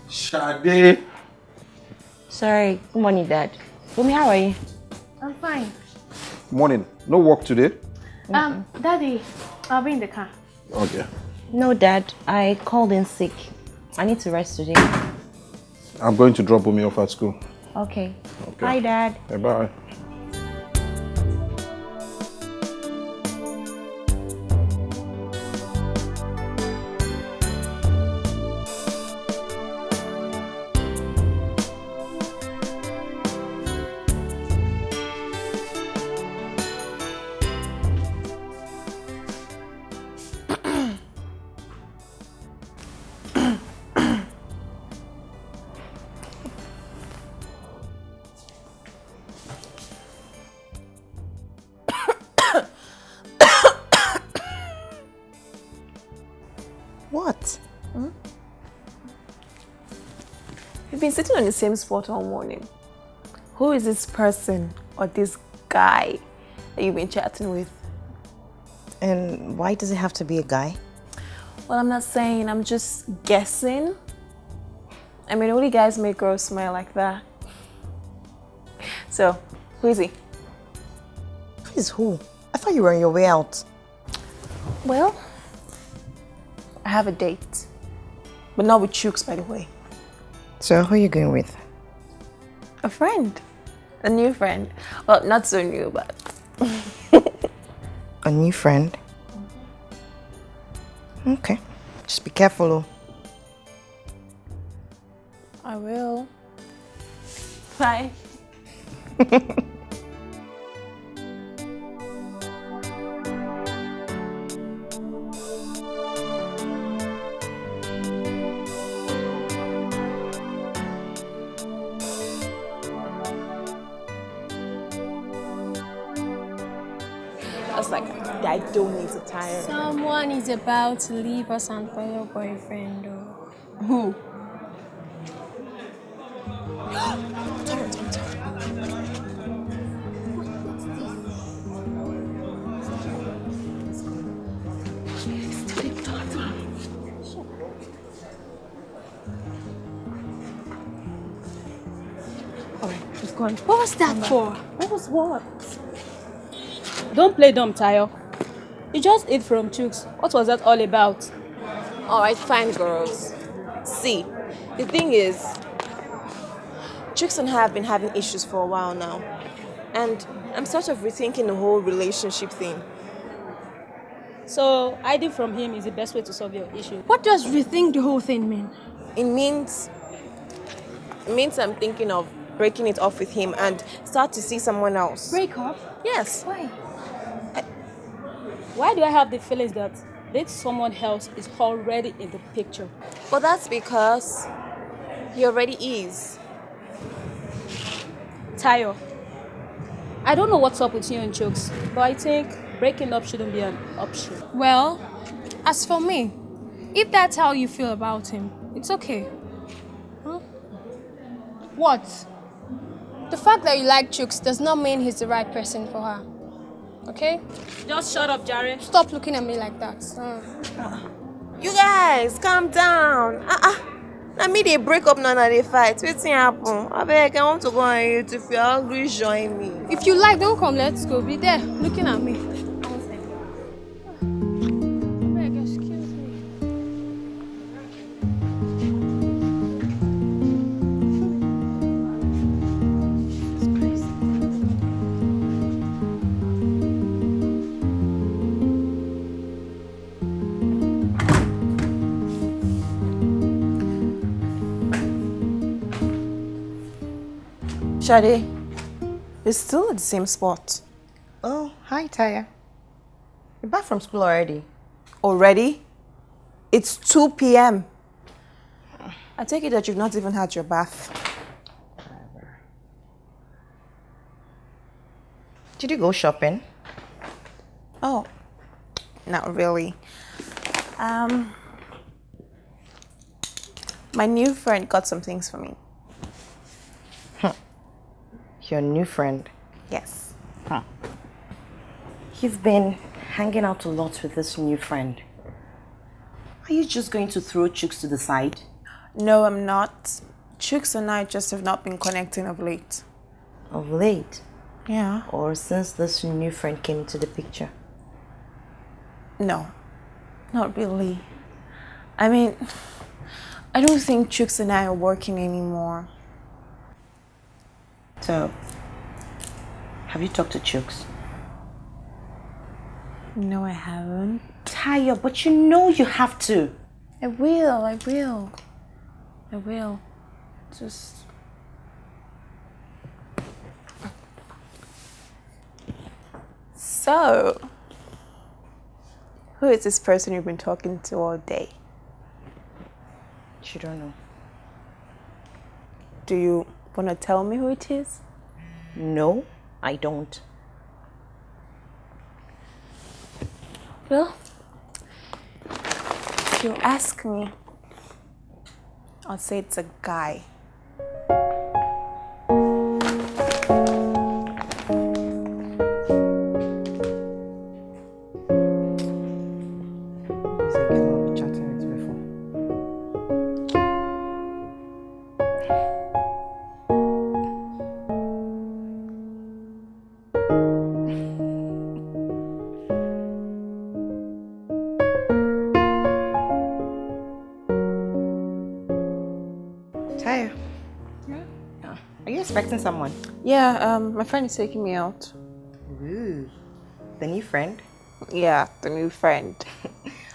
Shade. Sorry, good morning, Dad. Femi, how are you? I'm fine. Morning. No work today? Daddy, I'll be in the car. Okay. No, Dad. I called in sick. I need to rest today. I'm going to drop Omi off at school. Okay. Bye, Dad. Hey, bye. What? You've been sitting on the same spot all morning. Who is this person or this guy that you've been chatting with? And why does it have to be a guy? Well, I'm not saying, I'm just guessing. I mean, only guys make girls smile like that. So, who is he? Who is who? I thought you were on your way out. Well, I have a date. But not with Chuks, by the way. So who are you going with? A friend. A new friend. Well, not so new, but... A new friend? Okay. Just be careful, oh. I will. Bye. I was like, I don't need to tire. Someone is about to leave us and follow your boyfriend, though. Who? What was that for? What was what? Don't play dumb, Tayo. You just ate from Chuks. What was that all about? Alright, fine, girls. See, the thing is, Chuks and I have been having issues for a while now. And I'm sort of rethinking the whole relationship thing. So, hiding from him is the best way to solve your issue. What does rethink the whole thing mean? It means I'm thinking of breaking it off with him and start to see someone else. Break up? Yes. Why? Why do I have the feelings that someone else is already in the picture? Well, that's because he already is. Tayo, I don't know what's up with you and Chuks, but I think breaking up shouldn't be an option. Well, as for me, if that's how you feel about him, it's okay. Huh? What? The fact that you like Chuks does not mean he's the right person for her. Okay? Just shut up, Jare. Stop looking at me like that. You guys, calm down. I mean, they break up now and they fight. What's happen? I beg, I want to go on YouTube. If you're hungry, join me. If you like, don't come. Let's go. Be there, looking at me. Beg, excuse me. Shade, you're still at the same spot. Oh, hi, Taya. You're back from school already? Already? It's 2 p.m. I take it that you've not even had your bath. Did you go shopping? Oh, Not really. My new friend got some things for me. Your new friend? Yes. Huh. You've been hanging out a lot with this new friend. Are you just going to throw Chuks to the side? No, I'm not. Chuks and I just have not been connecting of late. Of late? Yeah. Or since this new friend came into the picture? No, not really. I mean, I don't think Chuks and I are working anymore. So, have you talked to Chuks? No, I haven't. Taya, but you know you have to. I will. Just... So, who is this person you've been talking to all day? You don't know. Do you want to tell me who it is? No, I don't. Well, if you ask me, I'll say it's a guy. Taya. Yeah? Are you expecting someone? Yeah, my friend is taking me out. Ooh. The new friend? Yeah, the new friend.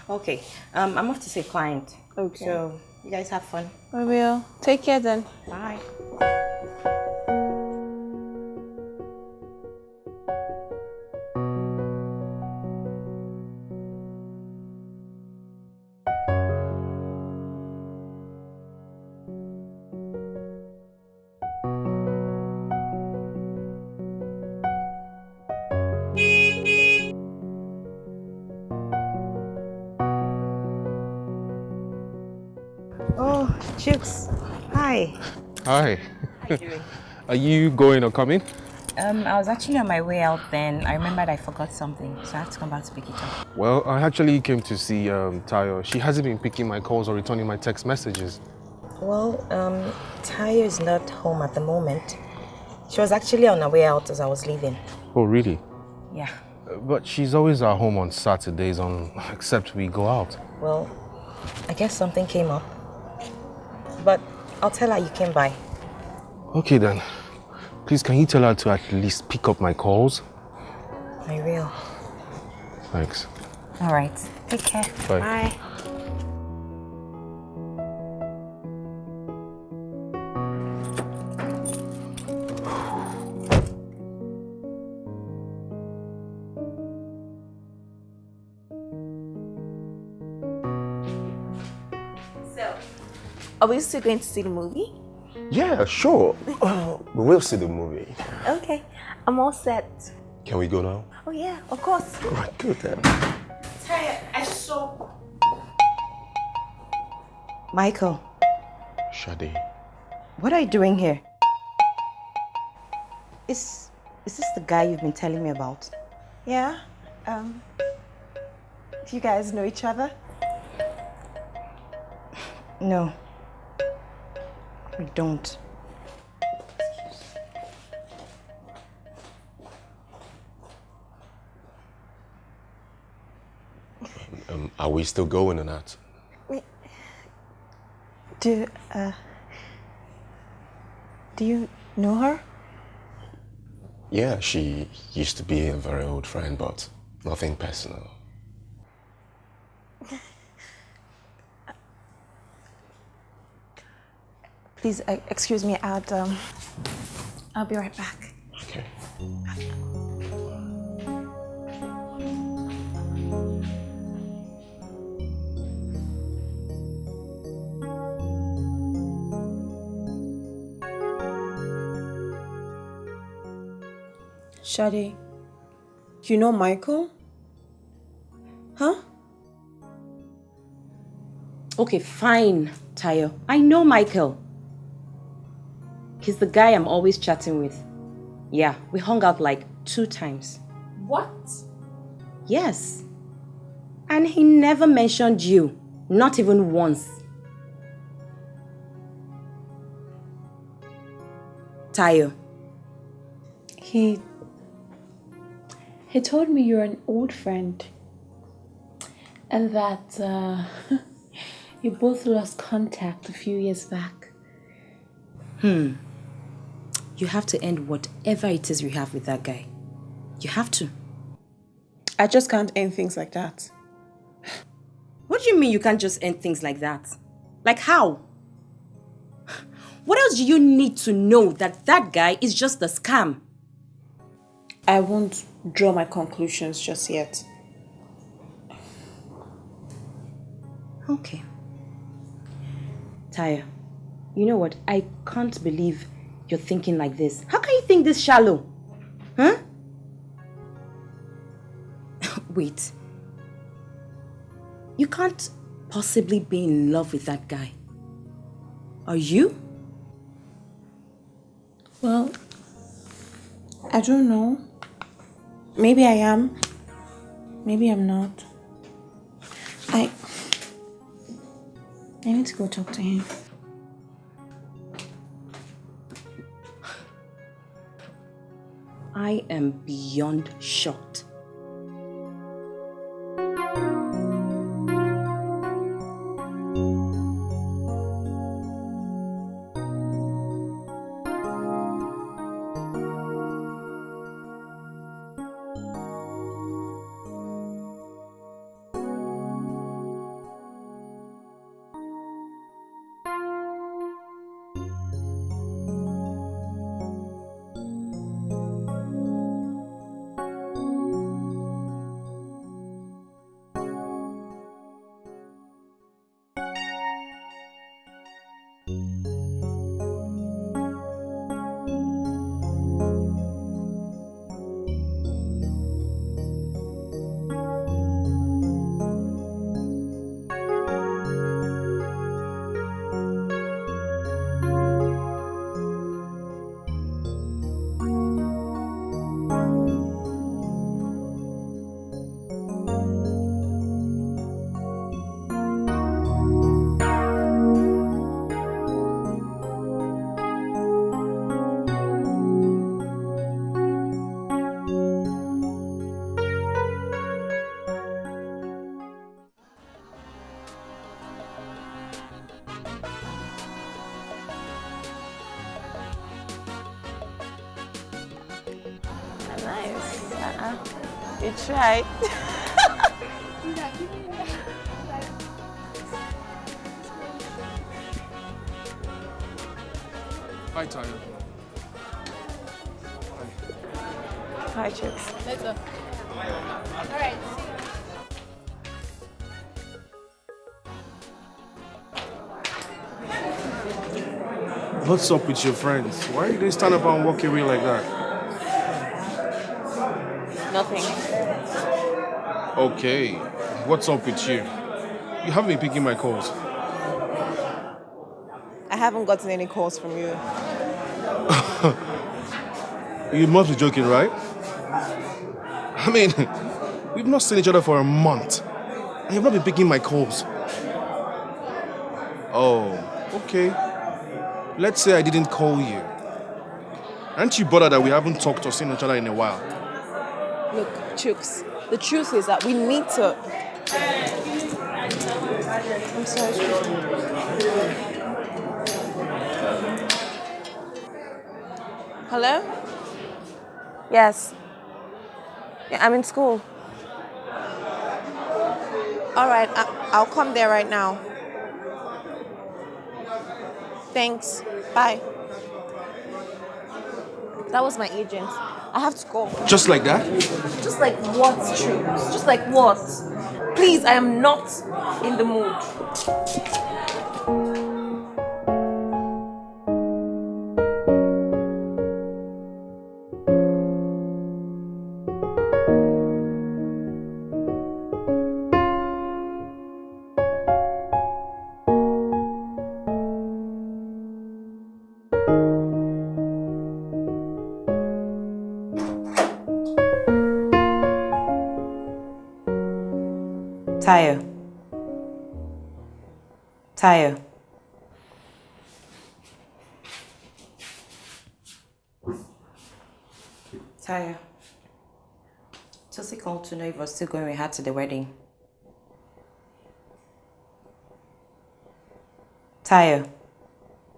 Okay. I'm off to see a client. Okay. So, you guys have fun. I will. Take care then. Bye. Oh, Chuks. Hi. Hi. How you doing? Are you going or coming? I was actually on my way out then. I remembered I forgot something, so I have to come back to pick it up. Well, I actually came to see Tayo. She hasn't been picking my calls or returning my text messages. Well, Tayo is not home at the moment. She was actually on her way out as I was leaving. Oh, really? Yeah. But she's always at home on Saturdays, except we go out. Well, I guess something came up. But I'll tell her you came by. Okay then. Please, can you tell her to at least pick up my calls? I will. Thanks. All right. Take care. Bye. Bye. Are we still going to see the movie? Yeah, sure. We will see the movie. Okay, I'm all set. Can we go now? Oh yeah, of course. All right, good then. Taya, I saw... Michael, Shade. what are you doing here? Is this the guy you've been telling me about? Yeah, you guys know each other? No. We don't. Are we still going or not? Do you know her? Yeah, she used to be a very old friend, but nothing personal. Please, excuse me, I'll be right back. Okay. Shade, you know Michael? Huh? Okay, fine, Tayo. I know Michael. He's the guy I'm always chatting with. Yeah, we hung out like 2 times. What? Yes. And he never mentioned you. Not even once. Tayo. He told me you're an old friend. And that you both lost contact a few years back. You have to end whatever it is you have with that guy. You have to. I just can't end things like that. What do you mean you can't just end things like that? Like how? What else do you need to know that that guy is just a scam? I won't draw my conclusions just yet. Okay. Taya, you know what? I can't believe you're thinking like this. How can you think this shallow? Huh? Wait. You can't possibly be in love with that guy. Are you? Well, I don't know. Maybe I am. Maybe I'm not. I need to go talk to him. I am beyond shocked. You tried. Hi, Tayo. Hi, Chuks. Let's go. Alright. What's up with your friends? Why did they stand up and walk away like that? Nothing. Okay. What's up with you? You haven't been picking my calls. I haven't gotten any calls from you. You must be joking, right? I mean, we've not seen each other for a month. And you've not been picking my calls. Oh, okay. Let's say I didn't call you. Aren't you bothered that we haven't talked or seen each other in a while? Look, Chuks, the truth is that we need to... I'm sorry, excuse me. Hello? Yes. Yeah, I'm in school. All right, I'll come there right now. Thanks. Bye. That was my agent. I have to go. Just like that? Just like what, Chuks? Just like what? Please, I am not in the mood. Tayo. Tayo. Tayo. Tosi called to know if we're still going with her to the wedding. Tayo,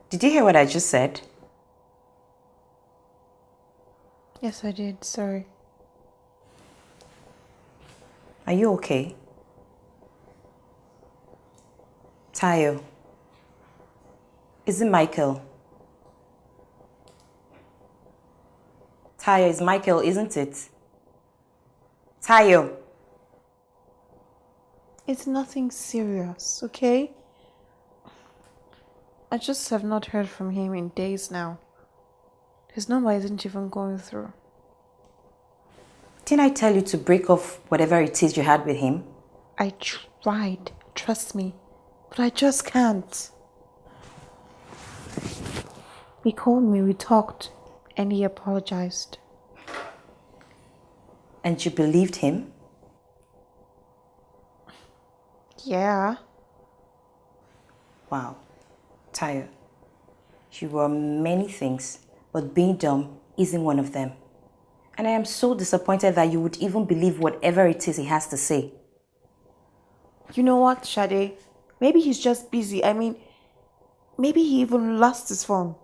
did you hear what I just said? Yes, I did. Sorry. Are you okay? Tayo, is it Michael? Tayo, is Michael, isn't it? Tayo. It's nothing serious, okay? I just have not heard from him in days now. His number isn't even going through. Didn't I tell you to break off whatever it is you had with him? I tried, trust me, but I just can't. He called me, we talked, and he apologized. And you believed him? Yeah. Wow. Tayo, you were many things, but being dumb isn't one of them. And I am so disappointed that you would even believe whatever it is he has to say. You know what, Sade? Maybe he's just busy. I mean, maybe he even lost his phone.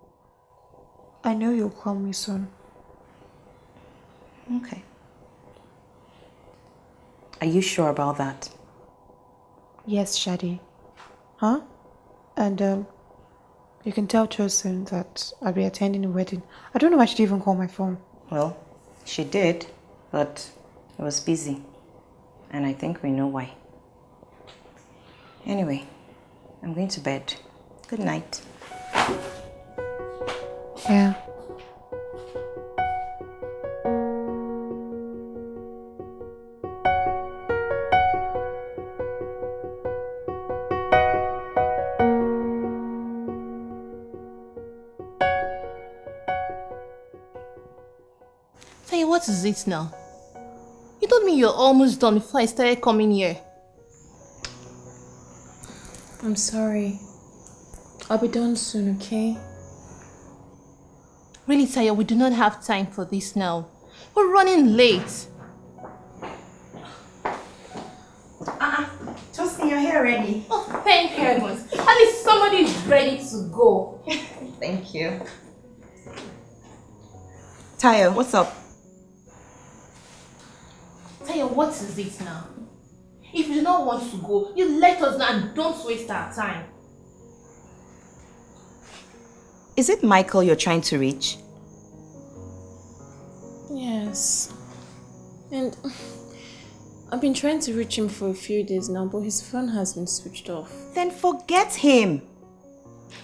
I know you'll call me soon. Okay. Are you sure about that? Yes, Shadi. Huh? And you can tell Chosun that I'll be attending the wedding. I don't know why she'd even call my phone. Well, she did, but it was busy. And I think we know why. Anyway, I'm going to bed. Good night. Yeah. Hey, what is it now? You told me you're almost done before I started coming here. I'm sorry. I'll be done soon, okay? Really, Taya, we do not have time for this now. We're running late. Justin, you're here already. Oh, thank heavens. At least somebody is ready to go. Thank you. Tayo, what's up? Taya, what is it now? If you do not want to go, you let us know and don't waste our time. Is it Michael you're trying to reach? Yes. And I've been trying to reach him for a few days now, but his phone has been switched off. Then forget him.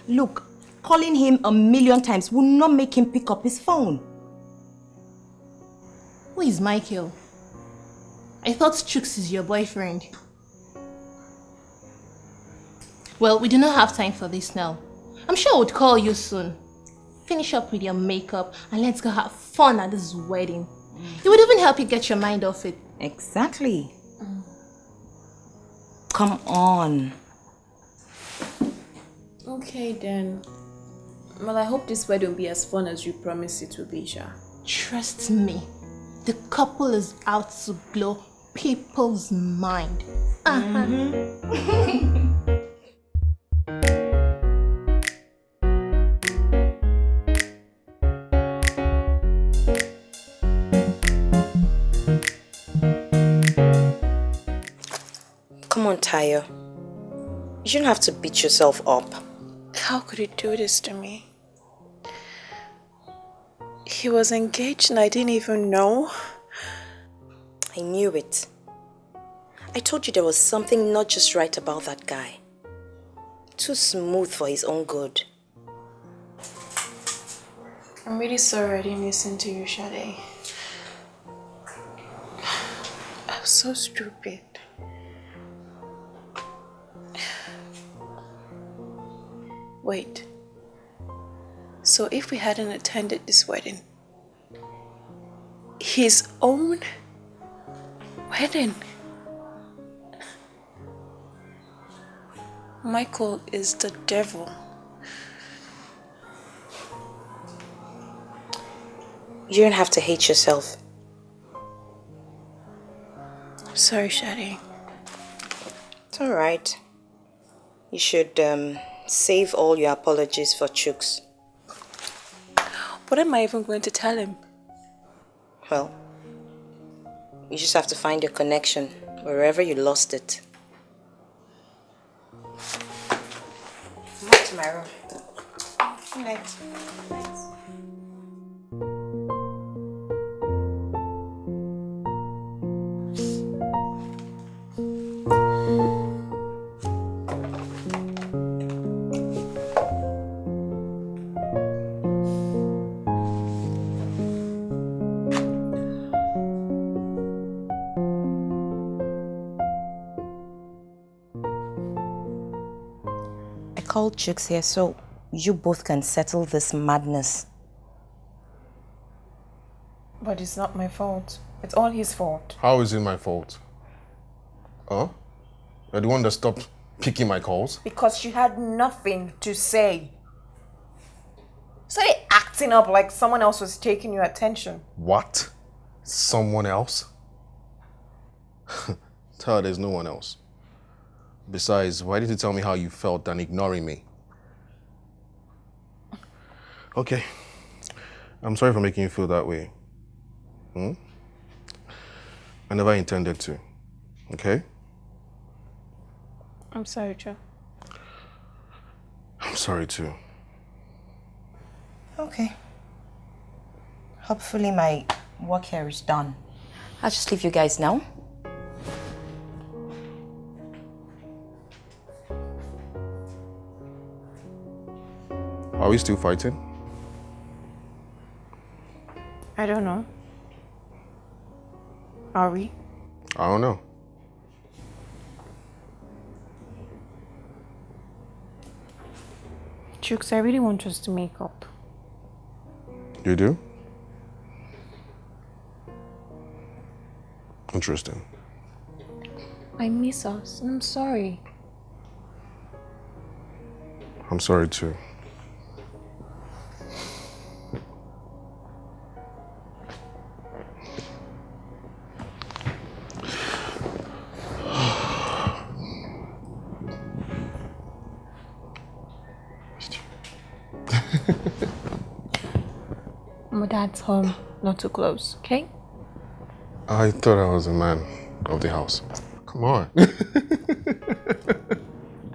Look, calling him 1,000,000 times will not make him pick up his phone. Who is Michael? I thought Chuks is your boyfriend. Well, we do not have time for this now. I'm sure I would call you soon. Finish up with your makeup and let's go have fun at this wedding. It would even help you get your mind off it. Exactly. Come on. Okay then. Well, I hope this wedding will be as fun as you promised it will be, Sha. Trust me, the couple is out to blow people's mind. Come on, Tayo. You shouldn't have to beat yourself up. How could he do this to me? He was engaged and I didn't even know. I knew it. I told you there was something not just right about that guy. Too smooth for his own good. I'm really sorry I didn't listen to you, Sade. I'm so stupid. Wait. So if we hadn't attended this wedding, his own wedding, Michael is the devil. You don't have to hate yourself. I'm sorry, Shadare. It's alright. You should save all your apologies for Chuks. What am I even going to tell him? Well, you just have to find your connection wherever you lost it. Come up to my room. Good night. Called Chuks here so you both can settle this madness. But it's not my fault. It's all his fault. How is it my fault? Huh? You're the one that stopped picking my calls? Because you had nothing to say. Started acting up like someone else was taking your attention. What? Someone else? Tell her there's no one else. Besides, why did you tell me how you felt than ignoring me? Okay. I'm sorry for making you feel that way. I never intended to. Okay? I'm sorry, Joe. I'm sorry too. Okay. Hopefully my work here is done. I'll just leave you guys now. Are we still fighting? I don't know. Are we? I don't know. Chuks, I really want us to make up. You do? Interesting. I miss us. I'm sorry. I'm sorry too. My dad's home, not too close, okay? I thought I was a man of the house. Come on.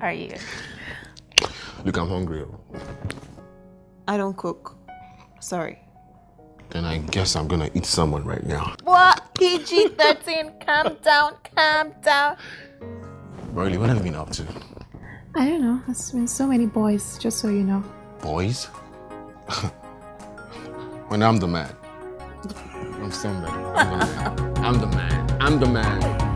Are you? Look, I'm hungry. I don't cook. Sorry. Then I guess I'm gonna eat someone right now. What? PG-13, calm down, calm down. Riley, what have you been up to? I don't know. There's been so many boys, just so you know. Boys? When I'm the man. I'm somebody. I'm the man. I'm the man. I'm the man.